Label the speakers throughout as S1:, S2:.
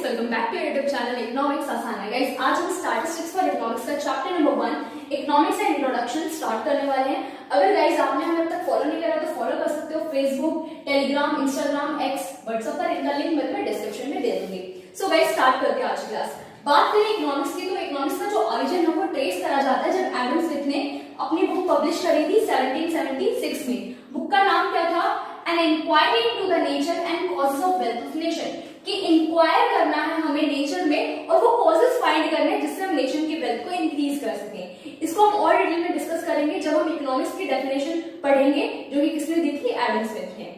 S1: Welcome back to YouTube channel economics आसान है guys. आज हम स्टैटिस्टिक्स फॉर इकोनॉमिक्स का chapter number 1 economics and introduction start करने वाले हैं। अगर गाइस आपने हमें अब तक फॉलो नहीं करा तो फॉलो कर सकते हो Facebook, Telegram, Instagram, x, WhatsApp पर। इनका लिंक मैं डिस्क्रिप्शन में दे दूंगी। सो गाइस स्टार्ट करते हैं आज की क्लास। बात करें इकोनॉमिक्स की तो इकोनॉमिक्स का जो ओरिजिन है वो ट्रेस करा जाता है जब एडम स्मिथ ने अपनी बुक पब्लिश करी थी 1776 में। बुक का नाम क्या था? An inquiry into the nature and causes of wealth of nation. कि इंक्वायर करना है हमें नेचर में और वो कॉजेस फाइंड करने हैं जिससे हम नेशन की वेल्थ को इंक्रीज कर सकें। इसको हम और डिटेल में डिस्कस करेंगे जब हम इकोनॉमिक्स की डेफिनेशन पढ़ेंगे जो कि किसने दी थी? एडम स्मिथ ने।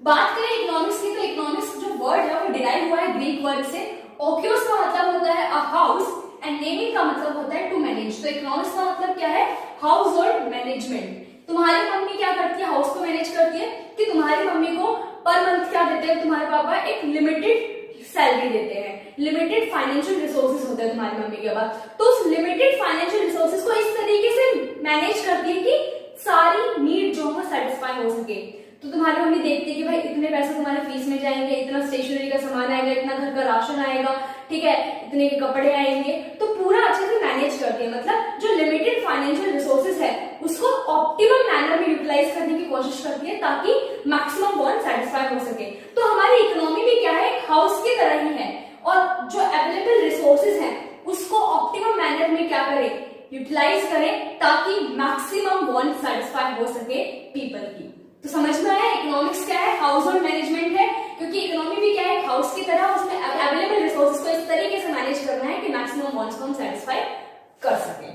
S1: बात करें इकोनॉमिक्स की तो इकोनॉमिक्स जो वर्ड है वो डिराइव हुआ है ग्रीक वर्ड से। ओक्योस का मतलब होता है अ हाउस एंड नेमिंग का मतलब होता है टू मैनेज। तो इकोनॉमिक्स का मतलब क्या है? House hold management. तुम्हारी मम्मी क्या करती है? हाउस को मैनेज करती है। कि तुम्हारी मम्मी को पर मंथ क्या देते हैं तुम्हारे पापा? एक लिमिटेड सैलरी देते हैं, लिमिटेड फाइनेंशियल रिसोर्सेज होते हैं तुम्हारी मम्मी के पास। तो उस लिमिटेड फाइनेंशियल रिसोर्सेज को इस तरीके से मैनेज करती है कि सारी नीड जो है सेटिस्फाई हो सके। तो तुम्हारी मम्मी देखती है कि भाई इतने पैसे तुम्हारे फीस में जाएंगे, इतना स्टेशनरी का सामान आएगा, इतना घर का राशन आएगा, ठीक है, इतने के कपड़े आएंगे। तो पूरा अच्छे से मैनेज करती है। मतलब जो लिमिटेड फाइनेंशियल रिसोर्सेज है उसको ऑप्टिमम मैनर में यूटिलाइज करने की कोशिश करती है ताकि मैक्सिमम वांट सेटिस्फाई हो सके। तो हमारी इकोनॉमी भी क्या है? एक हाउस की तरह ही है और जो अवेलेबल रिसोर्सेज हैं उसको ऑप्टिमम मैनर में क्या करें? यूटिलाइज करें ताकि मैक्सिमम वांट सेटिस्फाई हो सके पीपल की। तो समझ में आया इकोनॉमिक्स क्या है? हाउस होल्ड मैनेजमेंट है, क्योंकि इकोनॉमी भी क्या है? हाउस की तरह। उसमें अवेलेबल रिसोर्सेज को इस तरीके से मैनेज करना है कि मैक्सिमम वांट्स को हम सेटिस्फाई कर सकें।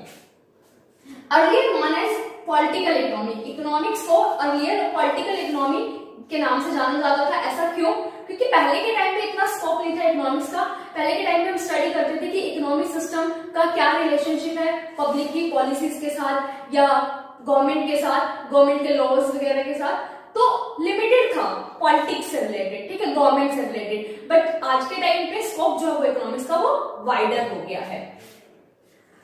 S1: Earlier known as political economy. Economics को अर्लियर पॉलिटिकल इकोनॉमी के नाम से जाना जाता था। ऐसा क्यों? क्योंकि पहले के टाइम पे इतना स्कोप नहीं था इकोनॉमिक्स का। पहले के टाइम पे हम स्टडी करते थे कि इकोनॉमिक सिस्टम का क्या रिलेशनशिप है पब्लिक की पॉलिसीज के साथ या गवर्नमेंट के साथ, गवर्नमेंट के लॉज वगैरह के साथ। तो लिमिटेड था पॉलिटिक्स से रिलेटेड, ठीक है, गवर्नमेंट से रिलेटेड। बट आज के टाइम पे स्कोप जो है वो इकोनॉमिक्स का वो वाइडर हो गया है।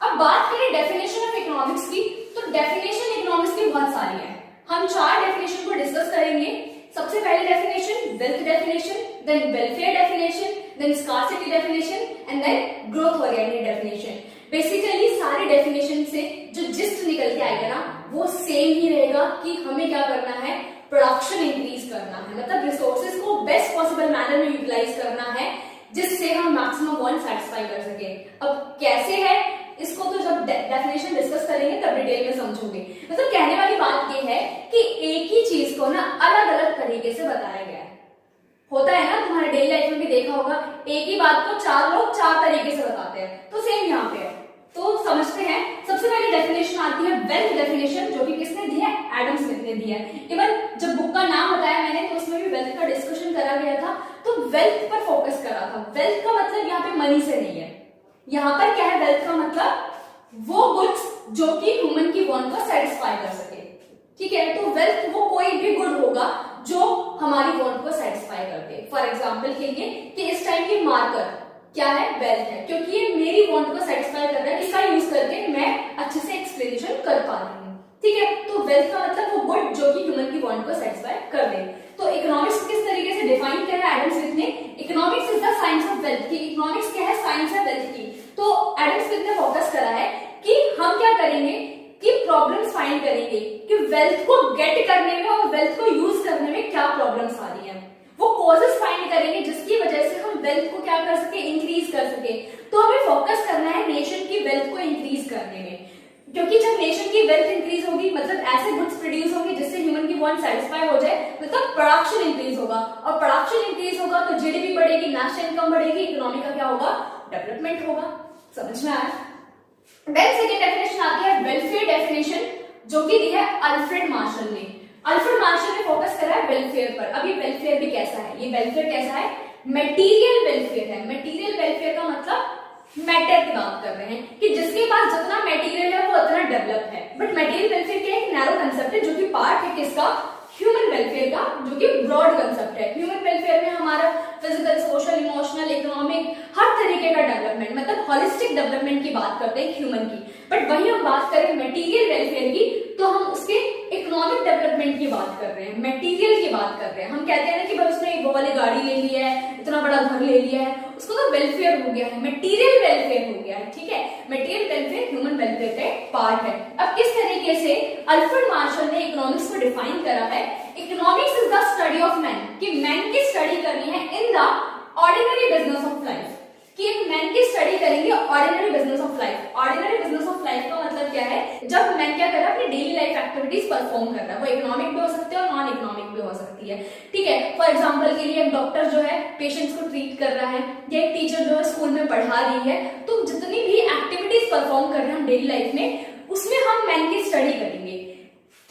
S1: अब बात करें डेफिनेशन ऑफ इकोनॉमिक्स की तो डेफिनेशन इकोनॉमिक्स की बहुत सारी है। हम 4 डेफिनेशन को डिस्कस करेंगे। सबसे पहले definition wealth definition, then welfare definition, then scarcity definition and then growth oriented definition. Basically सारे डेफिनेशन से जो जिस्ट निकल के आएगा ना वो सेम ही रहेगा कि हमें क्या करना है? प्रोडक्शन इंक्रीज करना है। मतलब रिसोर्सेज को बेस्ट पॉसिबल मैनर में यूटिलाइज करना है जिससे हम मैक्सिमम वांट सेटिस्फाई कर सके। अब कैसे है इसको तो जब डेफिनेशन डिस्कस करेंगे तब डिटेल में समझोगे। मतलब कहने वाली बात ये है कि एक ही चीज को ना अलग अलग तरीके से बताया गया है। होता है ना, तुम्हारे डेली लाइफ में भी देखा होगा, एक ही बात को 4 लोग 4 तरीके से बताते हैं। तो सेम यहाँ पे है। तो समझते हैं। सबसे पहले डेफिनेशन आती है वेल्थ डेफिनेशन, जो कि किसने दी है? एडम स्मिथ ने दी है। इवन जब बुक का नाम बताया मैंने तो उसमें भी वेल्थ का डिस्कशन करा गया था। तो वेल्थ पर फोकस करा था। वेल्थ का मतलब यहाँ पे मनी से नहीं है। यहाँ पर क्या है? वेल्थ का मतलब वो गुड्स जो कि ह्यूमन की वांट को सेटिस्फाई कर सके, ठीक है। तो वेल्थ वो कोई भी गुड होगा जो हमारी वांट को सेटिस्फाई करते। फॉर एग्जांपल के लिए कि इस टाइम की मार्कर क्या है? वेल्थ है, क्योंकि ये मेरी वांट को सेटिस्फाई कर रहा है। इसका यूज करके मैं अच्छे से एक्सप्लेनेशन कर पा रही हूँ, ठीक है। तो वेल्थ का मतलब वो गुड जो कि ह्यूमन की वांट को सेटिस्फाई कर दे। तो इकोनॉमिक्स किस तरीके से डिफाइन किया है एडम स्मिथ ने? Economics is the science of wealth. की इकोनॉमिक्स क्या है? साइंस है वेल्थ की। तो एडम स्मिथ ने फोकस करा है कि हम क्या करेंगे कि प्रॉब्लम्स फाइंड करेंगे कि वेल्थ को गेट करने में और वेल्थ को यूज करने में क्या प्रॉब्लम्स आ रही है। वो कॉजेस फाइंड करेंगे जिसकी वजह से हम वेल्थ को क्या कर सके? इंक्रीज कर सके। तो हमें फोकस करना है नेशन की वेल्थ को इंक्रीज करने में, क्योंकि जब नेशन की वेल्थ इंक्रीज होगी मतलब ऐसे गुड्स प्रोड्यूस होंगे जिससे ह्यूमन की वांट सेटिस्फाई हो जाए, मतलब प्रोडक्शन इंक्रीज होगा। और प्रोडक्शन इंक्रीज होगा तो जीडीपी बढ़ेगी, नेशनल इनकम बढ़ेगी, इकोनॉमी का क्या होगा? डेवलपमेंट होगा। समझ में आया? देन सेकंड डेफिनेशन आती है वेलफेयर डेफिनेशन, जो कि दी है अल्फ्रेड मार्शल ने। अल्फ्रेड मार्शल ने फोकस करा है वेलफेयर पर। अब ये वेलफेयर भी कैसा है? ये वेलफेयर कैसा है? मटेरियल वेलफेयर है। मटेरियल वेलफेयर का मतलब मैटर की बात कर रहे हैं कि जिसके पास जितना मटेरियल है वो उतना डेवलप है। बट मटेरियल वेलफेयर क्या है? एक नैरो कंसेप्ट है जो कि पार्ट है किसका? ह्यूमन वेलफेयर का, जो कि ब्रॉड कंसेप्ट है। ह्यूमन वेलफेयर में हमारा फिजिकल, सोशल, इमोशनल, इकोनॉमिक हर तरीके का डेवलपमेंट, मतलब होलिस्टिक डेवलपमेंट की बात करते हैं ह्यूमन की। बट वही हम बात करें मटेरियल वेलफेयर की तो हम उसके इकोनॉमिक डेवलपमेंट की बात कर रहे हैं, मटेरियल की बात कर रहे हैं। हम कहते हैं ना कि भाई उसने वो वाली गाड़ी ले ली है, इतना बड़ा घर ले लिया है, उसको तो वेलफेयर हो गया है, मटेरियल वेलफेयर हो गया है, ठीक है। मटेरियल वेलफेयर ह्यूमन वेलफेयर का पार्ट है। अब किस तरीके से अल्फ्रेड मार्शल ने इकोनॉमिक्स को डिफाइन करा है, economics is the study of man, कि मैन की स्टडी करनी है in the ordinary business of life, कि एक मैन की स्टडी करेंगे ordinary business of life. Ordinary business of life का मतलब क्या है, जब मैन क्या कर रहा है, अपनी डेली लाइफ एक्टिविटीज परफॉर्म कर रहा है। वो इकोनॉमिक भी हो सकती है और नॉन इकोनॉमिक भी हो सकती है, ठीक है। फॉर एग्जांपल के लिए एक डॉक्टर जो है पेशेंट्स को ट्रीट कर रहा है, या एक टीचर जो है स्कूल में पढ़ा रही है, तो जितनी भी एक्टिविटीज परफॉर्म कर रहे हैं हम डेली लाइफ में, उसमें हम मैन की स्टडी करेंगे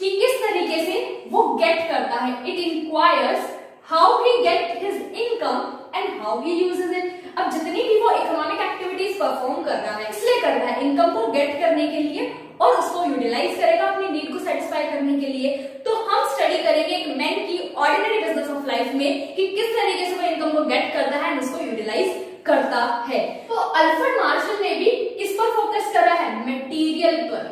S1: कि किस तरीके से वो गेट करता है। It enquires how he get his income and how he uses it. अब जितनी भी वो इकोनॉमिक एक्टिविटीज परफॉर्म कर रहा है, इसलिए कर रहा है इनकम को गेट करने के लिए, और उसको यूटिलाइज करेगा अपनी नीड को सेटिस्फाई करने के लिए। तो हम स्टडी करेंगे एक मैन की ऑर्डिनरी बिजनेस ऑफ लाइफ में कि किस तरीके से वो इनकम को गेट करता है एंड उसको यूटिलाइज करता है। तो अल्फ्रेड मार्शल ने भी किस पर फोकस करा है, मटेरियल पर,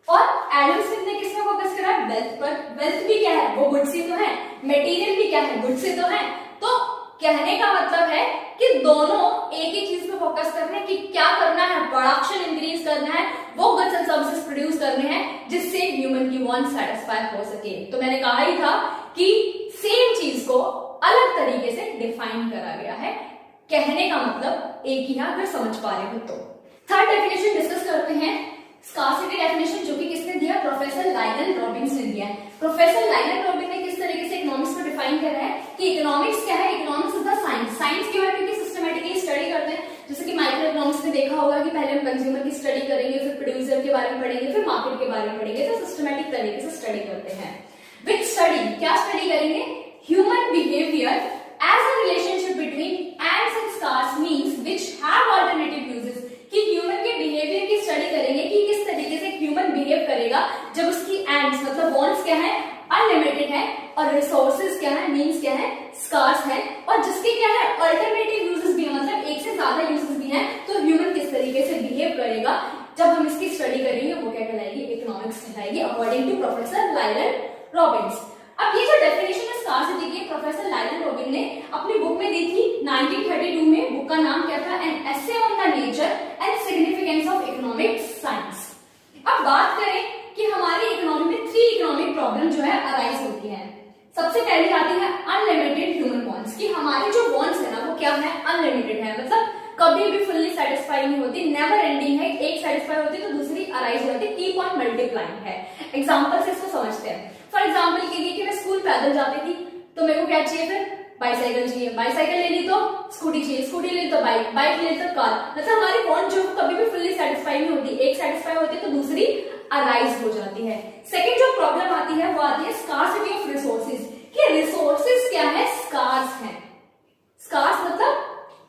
S1: और एडम स्मिथ ने किस पर फोकस करा है, वेल्थ पर। वेल्थ भी क्या है, वो गुड्स ही तो है, मटेरियल भी क्या है, गुड्स ही तो है। तो कहने का मतलब है कि दोनों एक ही चीज पे फोकस कर रहे हैं कि क्या करना है, प्रोडक्शन इंक्रीज करना है, वो गुड्स एंड सर्विसेज प्रोड्यूस करने हैं जिससे ह्यूमन की वांट सेटिस्फाई हो सके। तो मैंने कहा ही था कि सेम चीज को अलग तरीके से डिफाइन करा गया है, कहने का मतलब एक ही है, अगर समझ पा रहे हो तो। थर्ड डेफिनेशन डिस्कस करते हैं, स्कार्सिटी डेफिनेशन, जो कि किसने दिया, प्रोफेसर लायनल रॉबिन्स ने दिया है। प्रोफेसर लायनल रॉबिन ने किस तरीके से इकोनॉमिक्स को डिफाइन करा है कि इकोनॉमिक्स क्या है, economics is the science. Science क्यों है, क्योंकि सिस्टमैटिकली स्टडी करते हैं। जैसे कि माइक्रो इकोनॉमिक्स में देखा होगा कि पहले हम कंज्यूमर की स्टडी करेंगे, फिर प्रोड्यूसर के बारे में पढ़ेंगे, फिर मार्केट के बारे में पढ़ेंगे, तो सिस्टमैटिक तरीके से स्टडी करते हैं। विच स्टडी, क्या स्टडी करेंगे, human behaviour as a relationship between ends and scarce means which have alternative uses, कि ह्यूमन के बिहेवियर की स्टडी करेंगे कि किस तरीके से ह्यूमन बिहेव करेगा जब उसकी एंड्स मतलब वॉन्ट्स क्या है, अनलिमिटेड है, और रिसोर्सेज क्या है, मींस क्या है, स्कार्स है, और जिसके क्या है, अल्टरनेटिव यूजेस भी है, मतलब एक से ज्यादा यूजेस भी हैं। तो ह्यूमन किस तरीके से बिहेव करेगा जब हम इसकी स्टडी करेंगे, वो क्या कहलाएगी, इकोनॉमिक्स कहलाएगी, according to professor Lionel Robbins. अब ये जो डेफिनेशन है स्कार्सिटी की, प्रोफेसर लायनल रॉबिन ने अपनी बुक में दी थी 1932 में। बुक का नाम क्या था, an essay on the nature and significance of economic science. अब बात करें कि हमारी इकोनॉमी में 3 इकोनॉमिक प्रॉब्लम जो है अराइज होती है। सबसे पहली आती है अनलिमिटेड ह्यूमन वांट्स, कि हमारी जो वांट्स है ना वो क्या है, अनलिमिटेड है, मतलब कभी भी फुल्ली सेटिस्फाई नहीं होती, नेवर एंडिंग है। एक सेटिस्फाई होती तो दूसरी अराइज हो जाती, कीप ऑन मल्टीप्लाइंग है। एग्जांपल से इसको समझते हैं। फॉर एग्जांपल के लिए कि मैं स्कूल पैदल जाती थी, तो मेरे को क्या चाहिए, फिर बाइसाइकिल चाहिए, बाइसाइकिल ले ली तो स्कूटी चाहिए, स्कूटी ले ली तो बाइक, बाइक ले ली तो कार। मतलब हमारी वांट जो कभी भी फुल्ली सेटिस्फाई नहीं होती, एक सेटिस्फाई होती है तो दूसरी अराइज हो जाती है। सेकंड जो प्रॉब्लम आती है वो आती है स्कार्सिटी ऑफ रिसोर्सेज, कि रिसोर्सेज क्या है, स्कार्स हैं। स्कार्स मतलब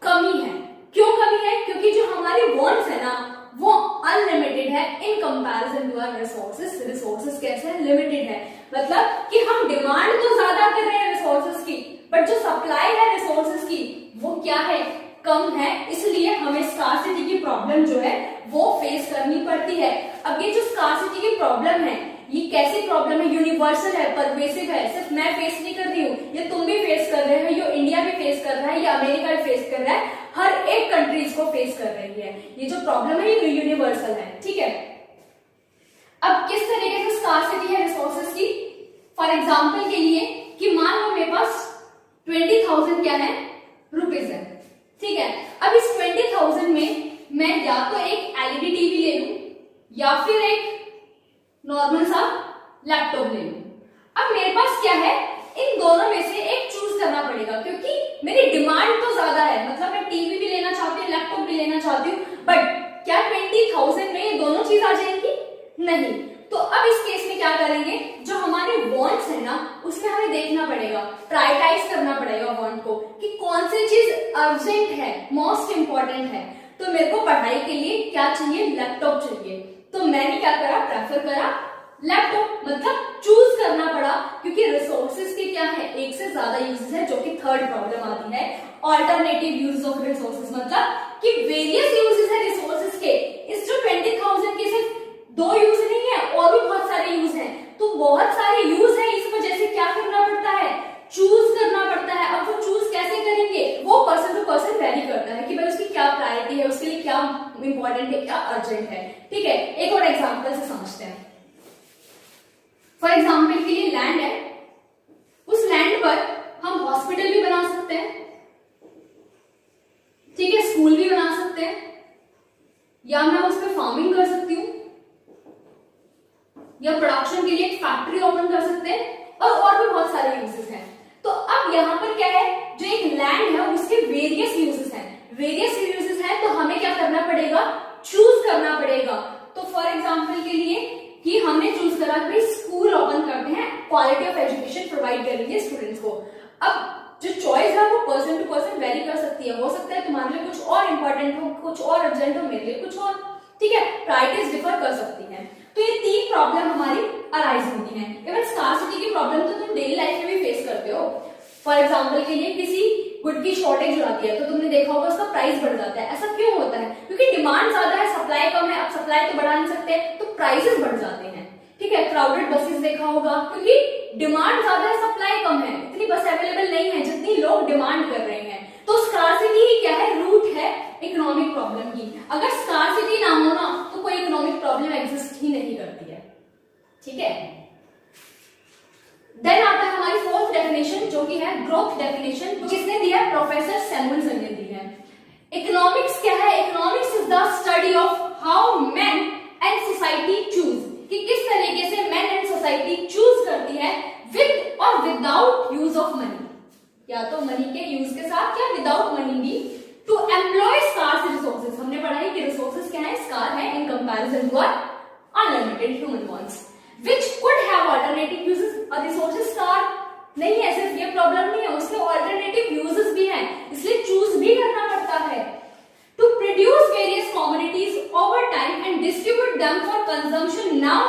S1: कमी है। क्यों कमी है, क्योंकि जो हमारी वांट्स है ना वो अनलिमिटेड है in comparison to our resources. Resources कैसे है, लिमिटेड है, मतलब कि हम डिमांड तो ज्यादा कर रहे हैं रिसोर्सेज की, बट जो सप्लाई है रिसोर्सेज की वो क्या है, कम है। इसलिए हमें स्कार्सिटी की प्रॉब्लम जो है वो फेस करनी पड़ती है। अब ये जो स्कार्सिटी की प्रॉब्लम है, ये कैसी प्रॉब्लम है, यूनिवर्सल है, परवेसिव है, सिर्फ मैं फेस नहीं कर रही हूँ, ये तुम भी फेस कर रहे हो, ये इंडिया भी फेस कर रहा है, ये अमेरिका भी फेस कर रहा है, हर एक कंट्री इसको फेस कर रही है। ये जो प्रॉब्लम है ये यूनिवर्सल है, ठीक है। अब किस तरीके से स्कार्सिटी है रिसोर्सेज की, फॉर एग्जाम्पल के लिए कि मान लो मेरे पास 20,000 क्या है, रुपीज है, ठीक है। अब इस 20,000 में मैं या तो एक एलईडी टीवी ले लूं या फिर एक नॉर्मल सा लैपटॉप ले लूं। अब मेरे पास क्या है, इन दोनों में से एक चूज करना पड़ेगा, क्योंकि मेरी डिमांड तो ज्यादा है, मतलब मैं टीवी भी लेना चाहती हूँ, लैपटॉप भी लेना चाहती हूँ, बट क्या 20,000 में ये दोनों चीज आ जाएंगी, नहीं। तो अब इस केस में क्या करेंगे, जो हमारे वांट्स है ना उसमें हमें देखना पड़ेगा, प्रायोरिटाइज करना पड़ेगा वांट को, कि कौन सी चीज अर्जेंट है, मोस्ट इंपॉर्टेंट है। तो मेरे को पढ़ाई के लिए क्या चाहिए, लैपटॉप चाहिए, तो मैंने क्या करा, प्रेफर करा लैपटॉप, मतलब चूज करना पड़ा, क्योंकि रिसोर्सेज के क्या है, एक से ज्यादा यूजेस है, जो कि थर्ड प्रॉब्लम आती है ऑल्टरनेटिव यूज ऑफ रिसोर्सेज, मतलब कि वेरियस यूजेस है रिसोर्सेज के। इस जो 20,000 के सिर्फ 2 यूज नहीं है, और भी बहुत सारे यूज हैं, तो तो बहुत सारे यूज है, इस वजह से क्या करना पड़ता है, चूज करना पड़ता है। अब वो चूज कैसे करेंगे वो पर्सन टू पर्सन वेरी करता है कि भाई उसकी क्या प्रायोरिटी है, उसके लिए क्या इंपॉर्टेंट है, क्या अर्जेंट है। ठीक है, एक और एग्जांपल से समझते हैं। फॉर एग्जांपल के लिए लैंड है, उस लैंड पर हम हॉस्पिटल भी बना सकते हैं, ठीक है, स्कूल भी बना सकते हैं, या मैं उस पर फार्मिंग कर सकती हूँ, या प्रोडक्शन के लिए एक फैक्ट्री ओपन कर सकते हैं, और भी बहुत सारे यूजेस हैं। तो अब यहाँ पर क्या है, जो एक लैंड है उसके वेरियस यूजेस हैं, वेरियस यूजेस हैं, तो हमें क्या करना पड़ेगा, चूज करना पड़ेगा। तो फॉर एग्जांपल के लिए कि हमने चूज करा कि स्कूल ओपन करते हैं, क्वालिटी ऑफ एजुकेशन प्रोवाइड करेंगे स्टूडेंट्स को। अब जो चॉइस है वो पर्सन टू पर्सन वेरी कर सकती है, हो सकता है तुम्हारे लिए कुछ और इंपॉर्टेंट हो, कुछ और अर्जेंट हो, मेरे लिए कुछ और, ठीक है, प्रायोरिटीज डिफर कर सकती हैं। तो ये तीन प्रॉब्लम हमारी अराइज होती हैं। इवन स्कार्सिटी की प्रॉब्लम तो तुम डेली लाइफ में भी फेस करते हो। फॉर एग्जांपल के लिए किसी गुड की शॉर्टेज हो जाती है तो तुमने देखा होगा उसका प्राइस बढ़ जाता है। ऐसा क्यों होता है, क्योंकि डिमांड ज्यादा है, सप्लाई कम है। अब सप्लाई तो बढ़ा नहीं सकते तो प्राइसेस बढ़ जाते हैं। ठीक है, क्राउडेड बसेस देखा होगा, क्योंकि डिमांड ज्यादा है, सप्लाई कम है, इतनी बस अवेलेबल नहीं है जितनी लोग डिमांड कर रहे हैं। तो स्कार्सिटी ही क्या है, रूट है इकोनॉमिक प्रॉब्लम की। अगर स्कार्सिटी ना हो ना तो कोई इकोनॉमिक प्रॉब्लम एग्जिस्ट ही नहीं करती है। ठीक है, देन आता है हमारी फोर्थ डेफिनेशन जो कि है ग्रोथ डेफिनेशन, जो किसने दिया है, प्रोफेसर सैमुअलसन ने दी है। इकोनॉमिक्स क्या है, economics is the study of how man and society choose, कि किस तरीके से मैन एंड सोसाइटी चूज करती है विद और विदाउट यूज ऑफ मनी, या तो मनी के यूज के साथ या विदाउट मनी भी, टू एम्प्लॉय स्कार्स रिसोर्सेज। हमने पढ़ा है कि रिसोर्सेज क्या है, स्कार है in comparison to unlimited human wants which could have alternative uses। और रिसोर्सेज स्कार नहीं है, सिर्फ ये प्रॉब्लम नहीं है, उसके ऑल्टरनेटिव यूजेस भी हैं, इसलिए चूज भी करना पड़ता है। To produce various commodities over time and distribute them for consumption now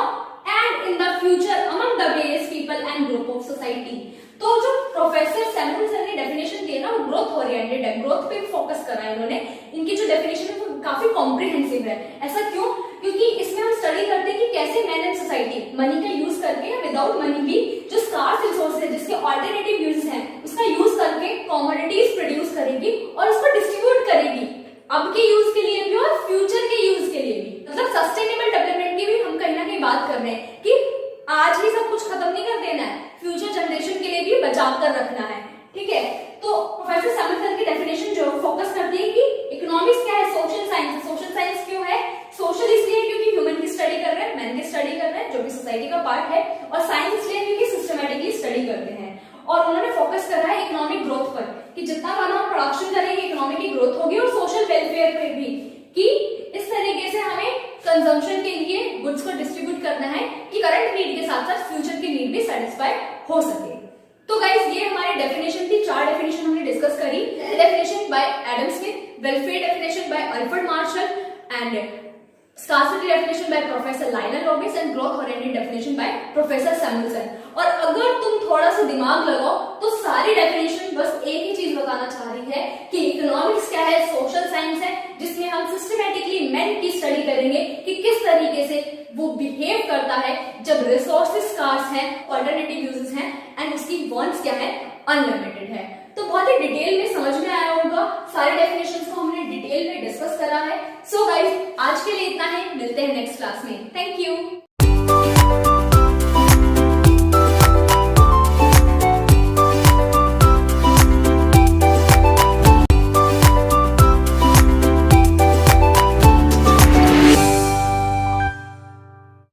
S1: and in the future among the various people and group of society. तो जो प्रोफेसर सैमुअलसन ने डेफिनेशन दी है ना, वो ग्रोथ ओरिएंटेड है, ग्रोथ पे फोकस करा है इन्होंने। इनकी जो डेफिनेशन है वो काफी कॉम्प्रिहेंसिव है। ऐसा क्यों, क्योंकि इसमें हम स्टडी करते हैं कि कैसे मैन एंड सोसाइटी मनी का यूज करके या विदाउट मनी भी जो स्कार्स रिसोर्स है, जिसके ऑल्टरनेटिव यूज हैं, उसका यूज करके कमोडिटीज प्रोड्यूस करेगी और उसको डिस्ट्रीब्यूट करेगी, अब के यूज के लिए भी और फ्यूचर के यूज के लिए भी। मतलब सस्टेनेबल डेवलपमेंट की भी हम कहीं ना कहीं बात कर रहे हैं कि आज ही सब कुछ खत्म नहीं कर देना है, फ्यूचर जनरेशन के लिए भी बचाव कर रखना है। ठीक है, तो प्रोफेसर सैमुअलसन की डेफिनेशन जो फोकस करती है कि इकोनॉमिक्स क्या है, सोशल साइंस है। सोशल साइंस क्यों है, सोशल इसलिए क्योंकि ह्यूमन की स्टडी कर रहे हैं, मैन की स्टडी कर रहे हैं जो कि सोसाइटी का पार्ट है, और साइंस इसलिए क्योंकि सिस्टमैटिकली स्टडी करते हैं। और उन्होंने फोकस करा है इकोनॉमिक ग्रोथ पर, कि जितना ज्यादा हम प्रोडक्शन करेंगे इकोनॉमी की ग्रोथ होगी, और सोशल वेलफेयर पे भी, कि इस तरीके से हमें कंजम्पशन के लिए गुड्स को डिस्ट्रीब्यूट करना है कि करंट नीड के साथ साथ फ्यूचर की नीड भी सेटिस्फाई हो सके। तो गाइस ये हमारी डेफिनेशन थी, 4 डेफिनेशन हमने डिस्कस करी। Definition bye Adam Smith, welfare definition bye Alfred Marshall, and scarcity definition by professor Lionel Robins, and growth oriented definition by professor Samuelson. और अगर तुम थोड़ा सा दिमाग लगाओ तो सारी डेफिनेशन बस एक ही चीज बताना चाह रही है कि इकोनॉमिक्स क्या है, सोशल साइंस है, जिसमें हम सिस्टमैटिकली मैन की स्टडी करेंगे कि किस तरीके से वो बिहेव करता है जब रिसोर्सेज स्कार्स हैं, ऑल्टरनेटिव यूजेस हैं, एंड उसकी वांट्स क्या है, अनलिमिटेड है। तो बहुत ही डिटेल में समझ में आया होगा, सारे डेफिनेशंस को हमने डिटेल में डिस्कस करा है। सो गाइस आज के लिए इतना ही, मिलते हैं नेक्स्ट क्लास में। Thank you.